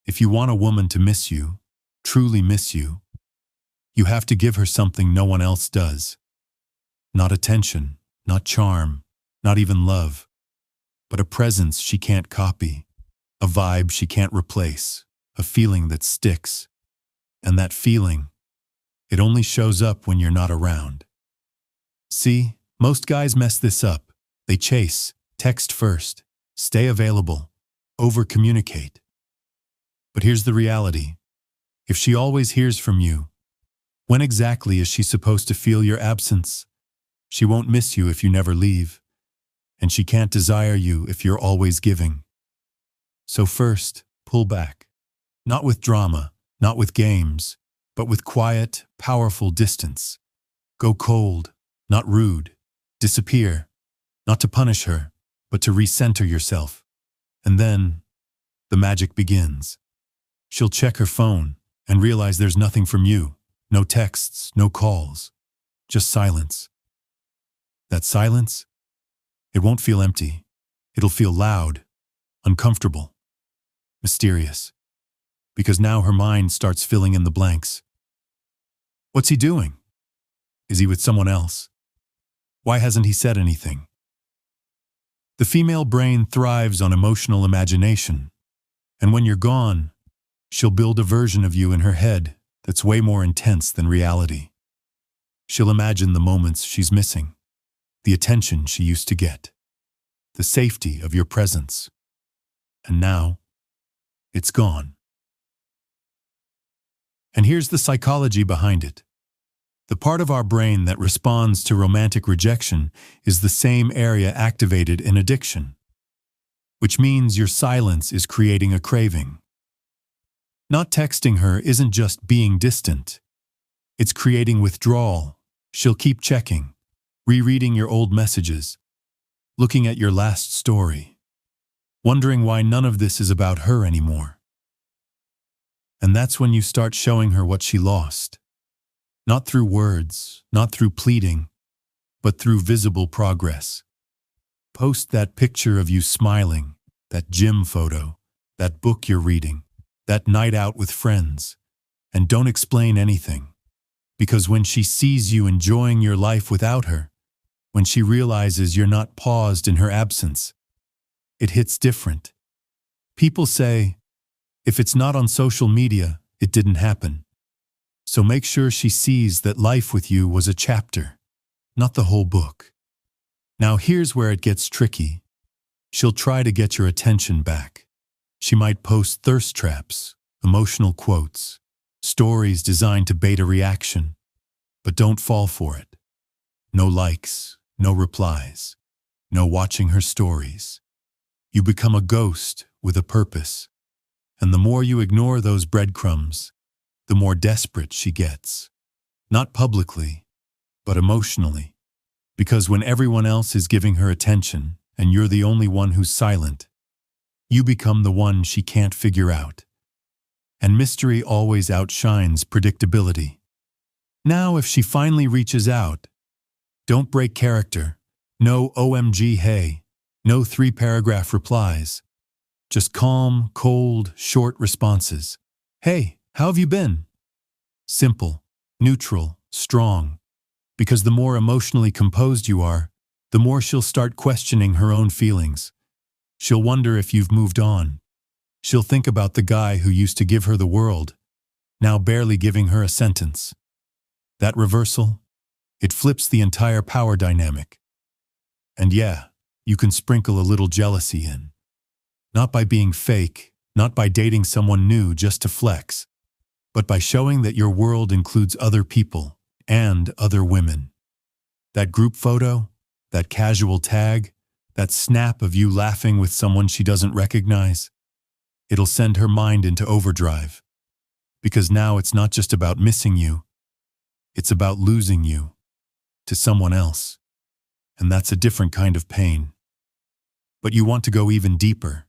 If you want a woman to miss you, truly miss you, you have to give her something no one else does. Not attention, not charm, not even love, but a presence she can't copy, a vibe she can't replace, a feeling that sticks. And that feeling, it only shows up when you're not around. See, most guys mess this up. They chase, text first, stay available, over-communicate. But here's the reality. If she always hears from you, when exactly is she supposed to feel your absence? She won't miss you if you never leave, and she can't desire you if you're always giving. So first, pull back. Not with drama, not with games, but with quiet, powerful distance. Go cold, not rude. Disappear, not to punish her, but to recenter yourself. And then, the magic begins. She'll check her phone and realize there's nothing from you. No texts, no calls, just silence. That silence, it won't feel empty. It'll feel loud, uncomfortable, mysterious. Because now her mind starts filling in the blanks. What's he doing? Is he with someone else? Why hasn't he said anything? The female brain thrives on emotional imagination, and when you're gone, she'll build a version of you in her head that's way more intense than reality. She'll imagine the moments she's missing, the attention she used to get, the safety of your presence. And now, it's gone. And here's the psychology behind it. The part of our brain that responds to romantic rejection is the same area activated in addiction, which means your silence is creating a craving. Not texting her isn't just being distant. It's creating withdrawal. She'll keep checking, rereading your old messages, looking at your last story, wondering why none of this is about her anymore. And that's when you start showing her what she lost. Not through words, not through pleading, but through visible progress. Post that picture of you smiling, that gym photo, that book you're reading, that night out with friends, and don't explain anything. Because when she sees you enjoying your life without her, when she realizes you're not paused in her absence, it hits different. People say, if it's not on social media, it didn't happen. So make sure she sees that life with you was a chapter, not the whole book. Now here's where it gets tricky. She'll try to get your attention back. She might post thirst traps, emotional quotes, stories designed to bait a reaction. But don't fall for it. No likes, no replies, no watching her stories. You become a ghost with a purpose. And the more you ignore those breadcrumbs, the more desperate she gets. Not publicly, but emotionally. Because when everyone else is giving her attention and you're the only one who's silent, you become the one she can't figure out. And mystery always outshines predictability. Now, if she finally reaches out, don't break character. No OMG hey, no 3-paragraph replies. Just calm, cold, short responses. Hey, how have you been? Simple, neutral, strong. Because the more emotionally composed you are, the more she'll start questioning her own feelings. She'll wonder if you've moved on. She'll think about the guy who used to give her the world, now barely giving her a sentence. That reversal, it flips the entire power dynamic. And yeah, you can sprinkle a little jealousy in. Not by being fake, not by dating someone new just to flex, but by showing that your world includes other people and other women. That group photo, that casual tag, that snap of you laughing with someone she doesn't recognize, it'll send her mind into overdrive. Because now it's not just about missing you, it's about losing you to someone else. And that's a different kind of pain. But you want to go even deeper.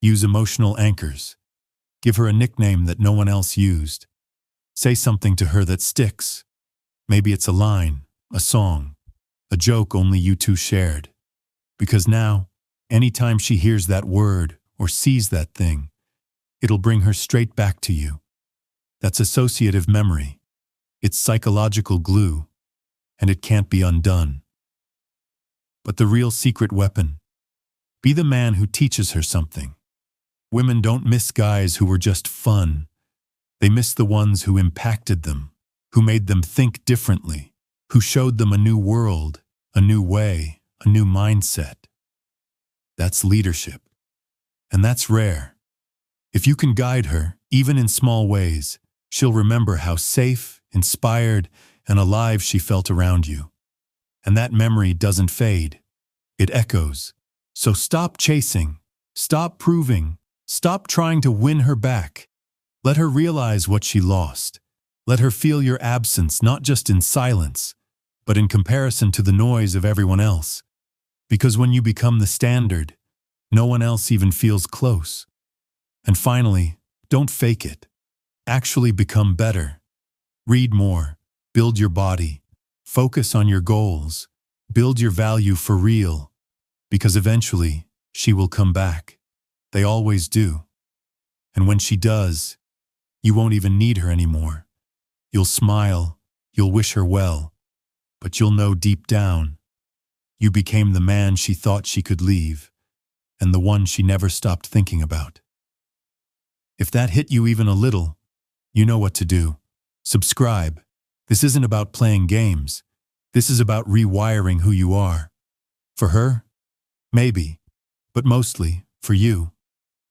Use emotional anchors. Give her a nickname that no one else used. Say something to her that sticks. Maybe it's a line, a song, a joke only you two shared. Because now, anytime she hears that word or sees that thing, it'll bring her straight back to you. That's associative memory. It's psychological glue, and it can't be undone. But the real secret weapon: be the man who teaches her something. Women don't miss guys who were just fun. They miss the ones who impacted them, who made them think differently, who showed them a new world, a new way, a new mindset. That's leadership. And that's rare. If you can guide her, even in small ways, she'll remember how safe, inspired, and alive she felt around you. And that memory doesn't fade. It echoes. So stop chasing, stop proving, stop trying to win her back. Let her realize what she lost. Let her feel your absence, not just in silence, but in comparison to the noise of everyone else. Because when you become the standard, no one else even feels close. And finally, don't fake it. Actually become better. Read more, build your body, focus on your goals, build your value for real. Because eventually, she will come back. They always do. And when she does, you won't even need her anymore. You'll smile, you'll wish her well, but you'll know deep down, you became the man she thought she could leave, and the one she never stopped thinking about. If that hit you even a little, you know what to do. Subscribe. This isn't about playing games. This is about rewiring who you are. For her? Maybe, but mostly for you.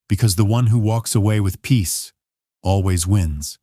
Because the one who walks away with peace always wins.